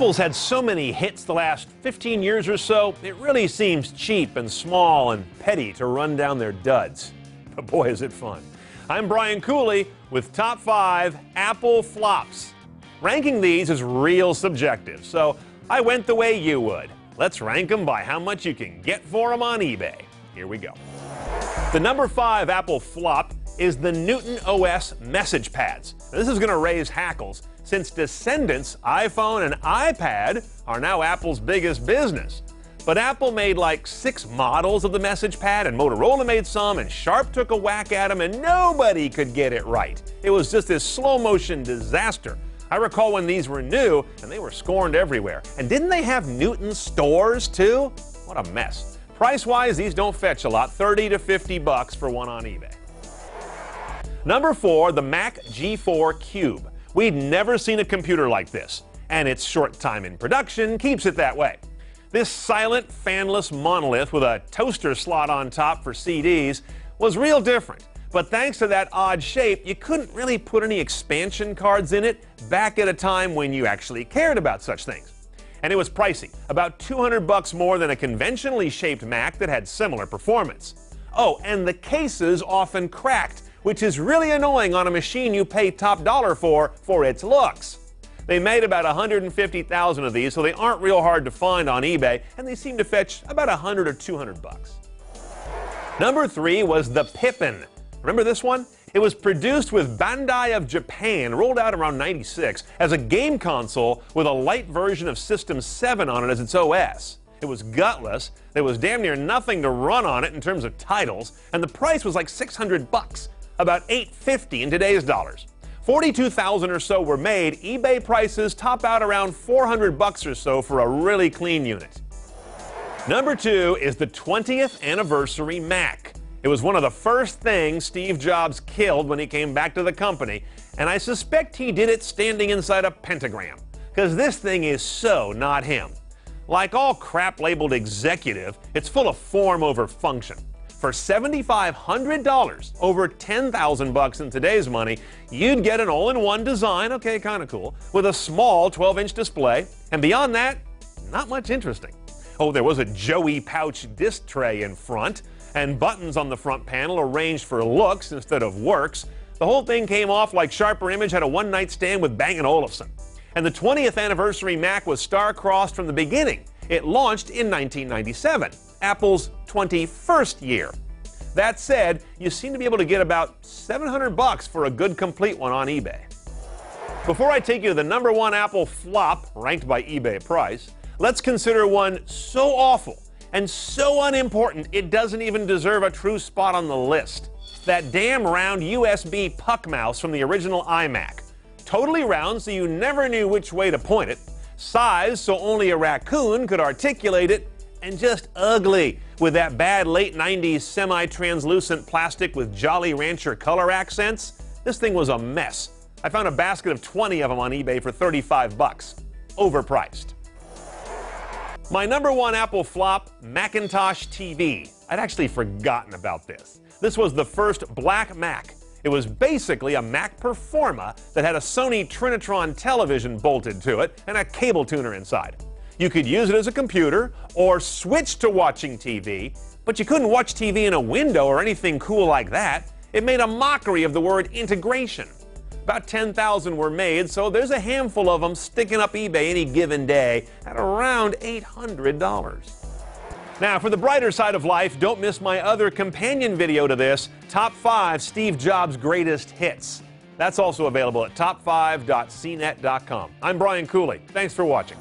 Apple's had so many hits the last 15 years or so, it really seems cheap and small and petty to run down their duds. But boy, is it fun. I'm Brian Cooley with Top 5 Apple Flops. Ranking these is real subjective, so I went the way you would. Let's rank them by how much you can get for them on eBay. Here we go. The number 5 Apple flop is the Newton OS message pads. Now, this is going to raise hackles since Descendants, iPhone, and iPad are now Apple's biggest business. But Apple made like 6 models of the message pad, and Motorola made some, and Sharp took a whack at them, and nobody could get it right. It was just this slow-motion disaster. I recall when these were new, and they were scorned everywhere. And didn't they have Newton stores, too? What a mess. Price-wise, these don't fetch a lot, $30 to $50 for one on eBay. Number 4, the Mac G4 Cube. We'd never seen a computer like this, and its short time in production keeps it that way. This silent, fanless monolith with a toaster slot on top for CDs was real different. But thanks to that odd shape, you couldn't really put any expansion cards in it back at a time when you actually cared about such things. And it was pricey, about $200 more than a conventionally shaped Mac that had similar performance. Oh, and the cases often cracked, which is really annoying on a machine you pay top dollar for its looks. They made about 150,000 of these, so they aren't real hard to find on eBay, and they seem to fetch about $100 or $200. Number 3 was the Pippin. Remember this one? It was produced with Bandai of Japan, rolled out around '96 as a game console with a light version of System 7 on it as its OS. It was gutless, there was damn near nothing to run on it in terms of titles, and the price was like $600, about $850 in today's dollars. 42,000 or so were made. eBay prices top out around $400 or so for a really clean unit. Number 2 is the 20th anniversary Mac. It was one of the first things Steve Jobs killed when he came back to the company, and I suspect he did it standing inside a pentagram, because this thing is so not him. Like all crap labeled executive, it's full of form over function. For $7,500, over $10,000 in today's money, you'd get an all-in-one design, okay, kind of cool, with a small 12-inch display, and beyond that, not much interesting. Oh, there was a Joey pouch disc tray in front, and buttons on the front panel arranged for looks instead of works. The whole thing came off like Sharper Image had a one-night stand with Bang & Olufsen. And the 20th anniversary Mac was star-crossed from the beginning. It launched in 1997, Apple's 21st year. That said, you seem to be able to get about $700 for a good complete one on eBay. Before I take you to the number 1 Apple flop, ranked by eBay price, let's consider one so awful and so unimportant it doesn't even deserve a true spot on the list. That damn round USB puck mouse from the original iMac. Totally round so you never knew which way to point it, size so only a raccoon could articulate it, and just ugly with that bad late 90s semi-translucent plastic with Jolly Rancher color accents. This thing was a mess. I found a basket of 20 of them on eBay for $35. Overpriced. My number 1 Apple flop, Macintosh TV. I'd actually forgotten about this. This was the first black Mac. It was basically a Mac Performa that had a Sony Trinitron television bolted to it and a cable tuner inside. You could use it as a computer or switch to watching TV, but you couldn't watch TV in a window or anything cool like that. It made a mockery of the word integration. About 10,000 were made, so there's a handful of them sticking up eBay any given day at around $800. Now, for the brighter side of life, don't miss my other companion video to this, Top 5 Steve Jobs' Greatest Hits. That's also available at top5.cnet.com. I'm Brian Cooley. Thanks for watching.